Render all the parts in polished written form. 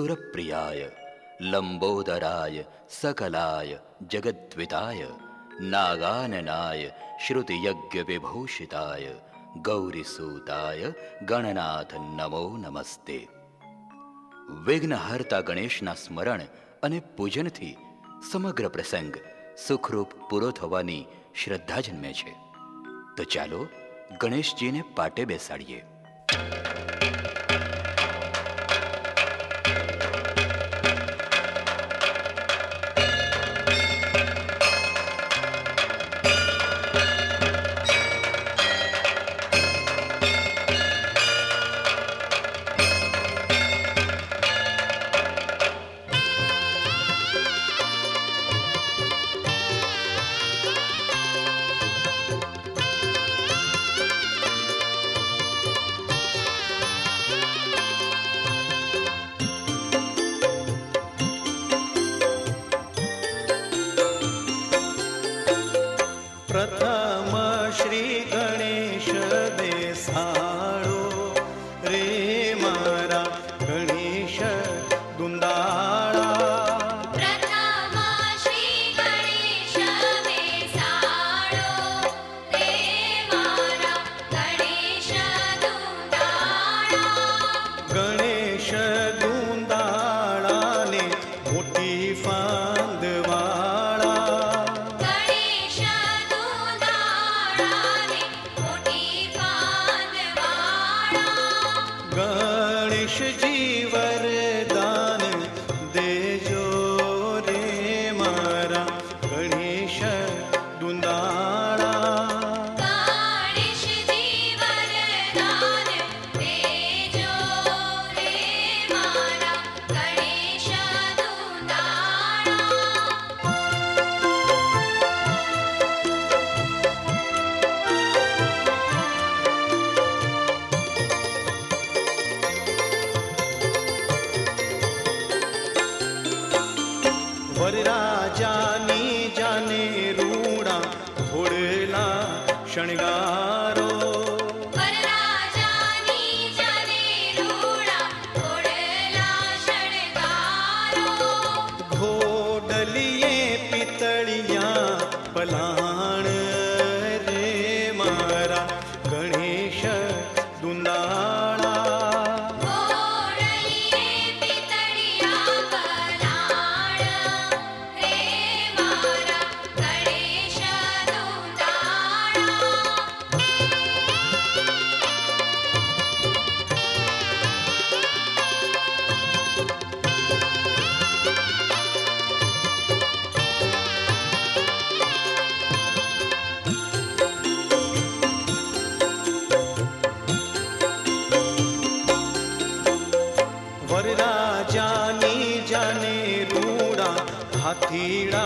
सुरप्रियाय लंबोदराय सकलाय जगद्विताय नागाननाय श्रुतियज्ञ गौरीसूताय गणनाथ नमो नमस्ते। વિઘ્નહર્તા ગણેશના સ્મરણ અને પૂજનથી સમગ્ર પ્રસંગ સુખરૂપ પૂરો થવાની શ્રદ્ધા જન્મે છે। તો ચાલો ગણેશજીને પાટે બેસાડીએ। प्रथम श्री गणेश बेसाड़ो रे मारा गणेश दुंदाड़ा। प्रथम श्री गणेश बेसाड़ो रे मारा गणेश दुंदाड़ा। गणेश दुंदाड़ा ने मोटी फांदवाड़ा। गणेश जी वरदान देजो रे मारा गणेश दुंदाड़ा। गणेश जी वरदान देजो रे मारा गणेश दुंदाड़ा। वरराजानी जाने रूड़ा घोड़ला शणगारो। वरराजानी जाने रूड़ा घोड़ला शणगारो। घोड़लिए पितड़िया पलाण रे मारा गणेश दुंदाड़ा। घोड़लिए पितड़िया पलाण रे मारा गणेश दुंदाड़ा। वरराजानी जाने रूड़ा हाथीड़ा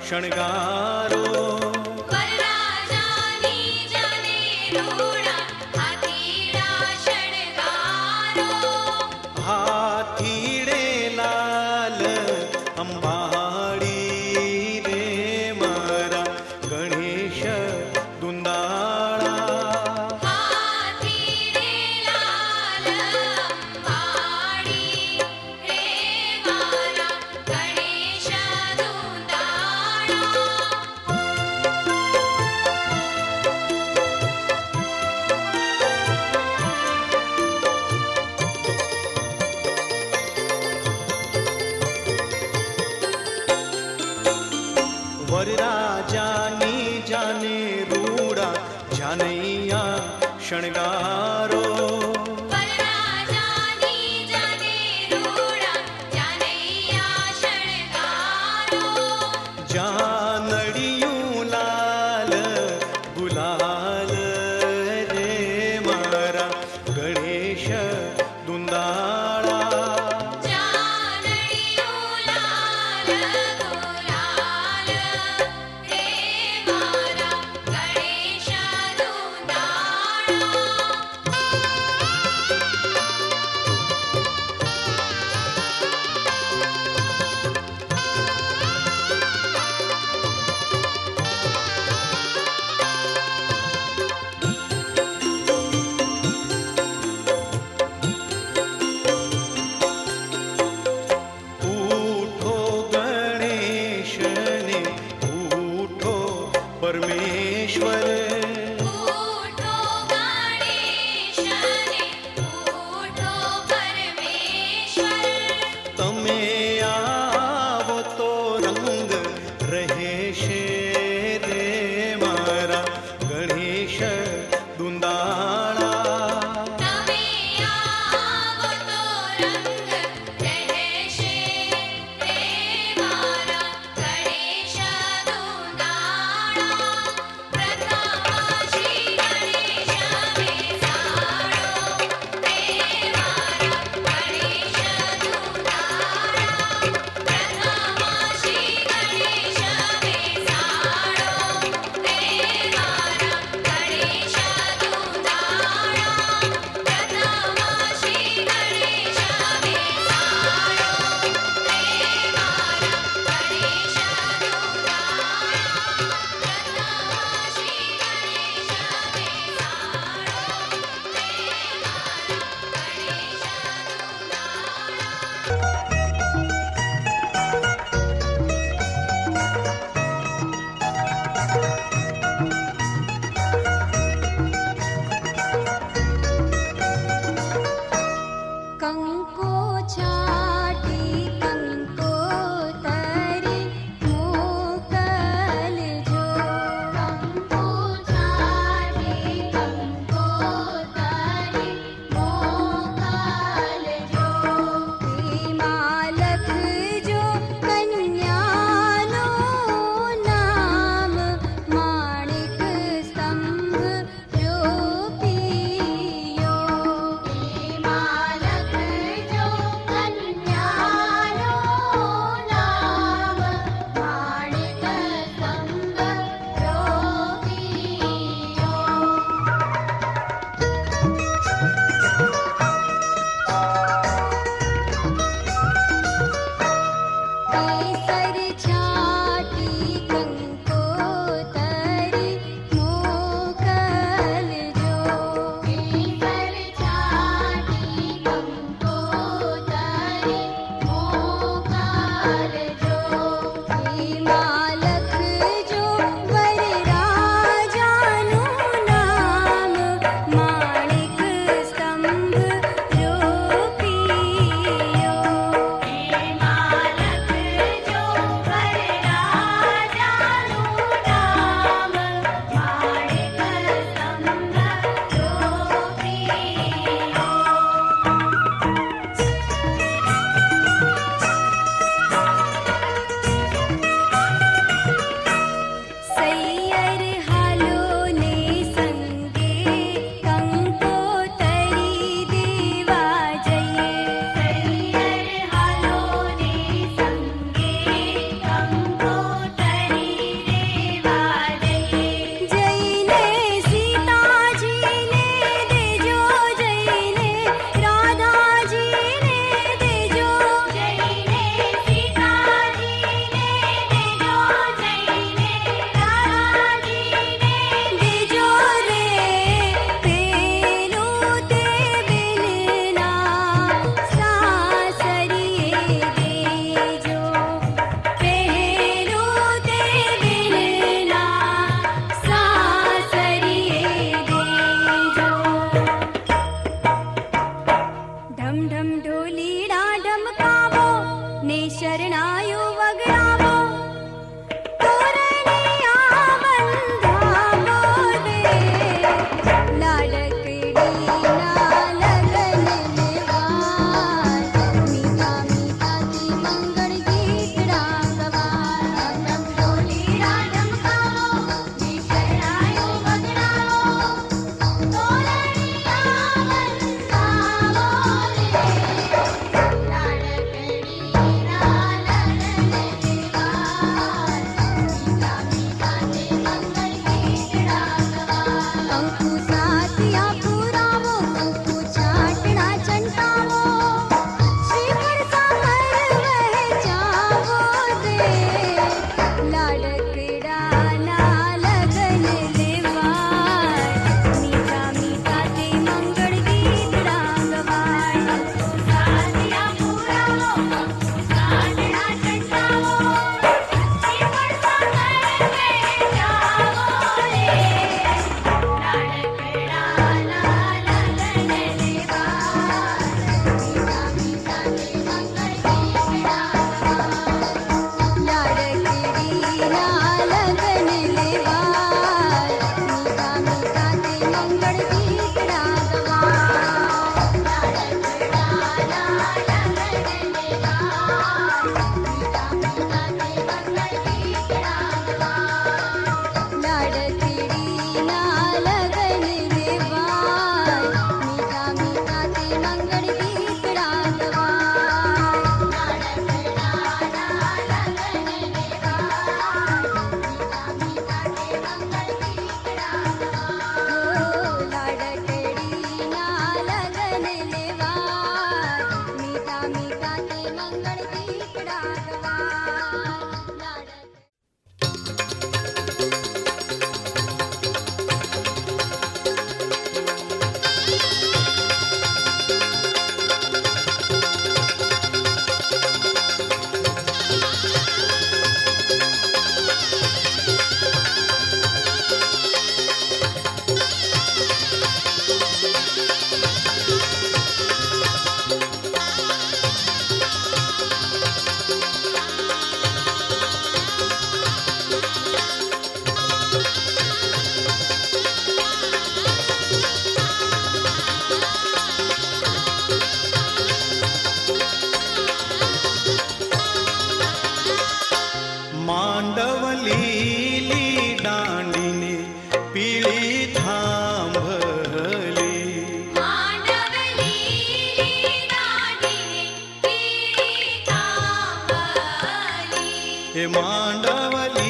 शणगारो। वरराजानी जाने रूड़ा हाथीड़ा शणगारो। हाथीड़े लाल अंबाड़ी रे मारा गणेश दुंदाड़ा। हाथीड़े लाल अंबाड़ी रे मारा गणेश दुंदाड़ा। वरराजानी जाने रूड़ा जानैया शणगारो। वरराजानी जाने रूड़ा जानैया शणगारो। जानड़ियों लाल गुलाल रे मारा गणेश दुंदाड़ा। जानड़ियों लाल गुलाल रे मारा गणेश दुंदाड़ा। ને શરણાયું વગડાવો તોરણિયા બંધાવો રે લાડકડીના લગન લેવાય મીઠા મીઠાથી મંગળ ગીતડા ગવાય ડમડોલીડા ડમકાવો ને શરણાયું વગડાવો તોરણિયા બંધાવો રે કંકુ સાતિયા પુરાવો કંકુ છાટણા ચંટાવો શ્રીફળ સામર વહેંચાવો રે લાડકડાના લગન લેવાય મીઠા મીઠા તે મંગળ ગીતડા ગવાય કંકુ સાતિયા પુરાવો કંકુ છાટણા ચંટાવો શ્રીફળ સામર વહેંચાવો રે માંડવલીલી દાંડીને પીળી થાંભલી માંડવલીલી દાંડીને પીળી થાંભલી એ માંડવલીલી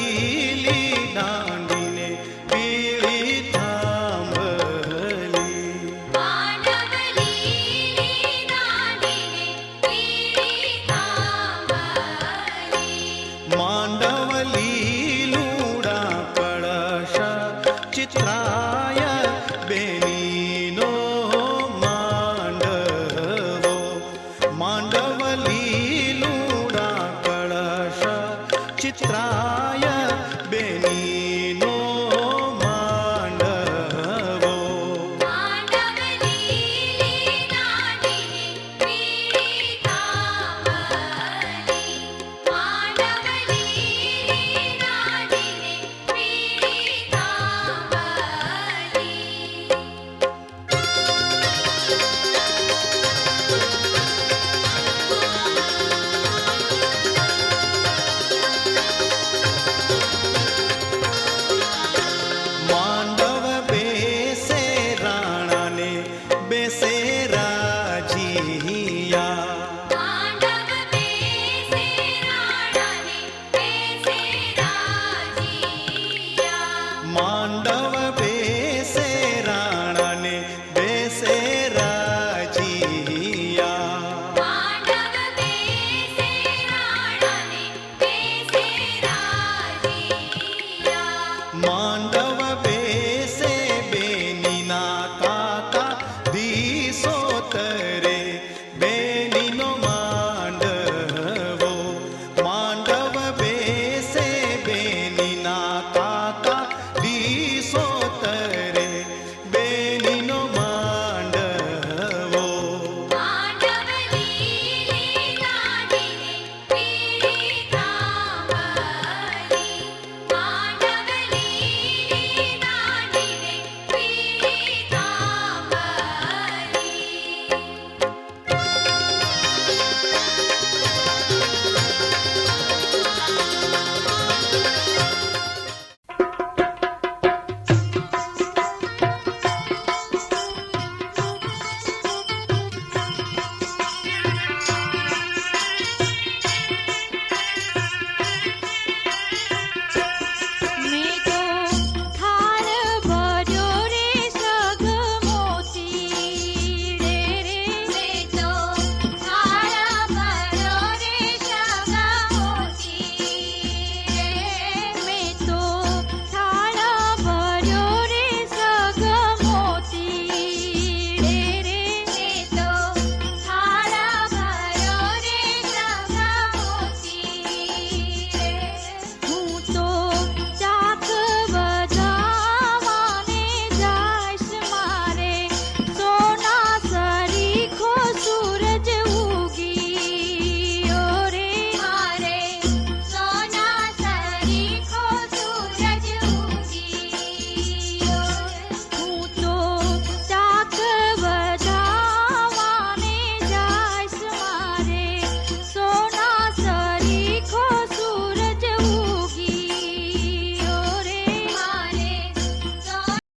દાંડીને પીળી થાંભલી માંડવલીલી દાંડીને પીળી થાંભલી માંડવલી લૂડા કળશ ચિત્રાય બેનીનો માંડવો માંડવલી લૂડા કળશ ચિત્રા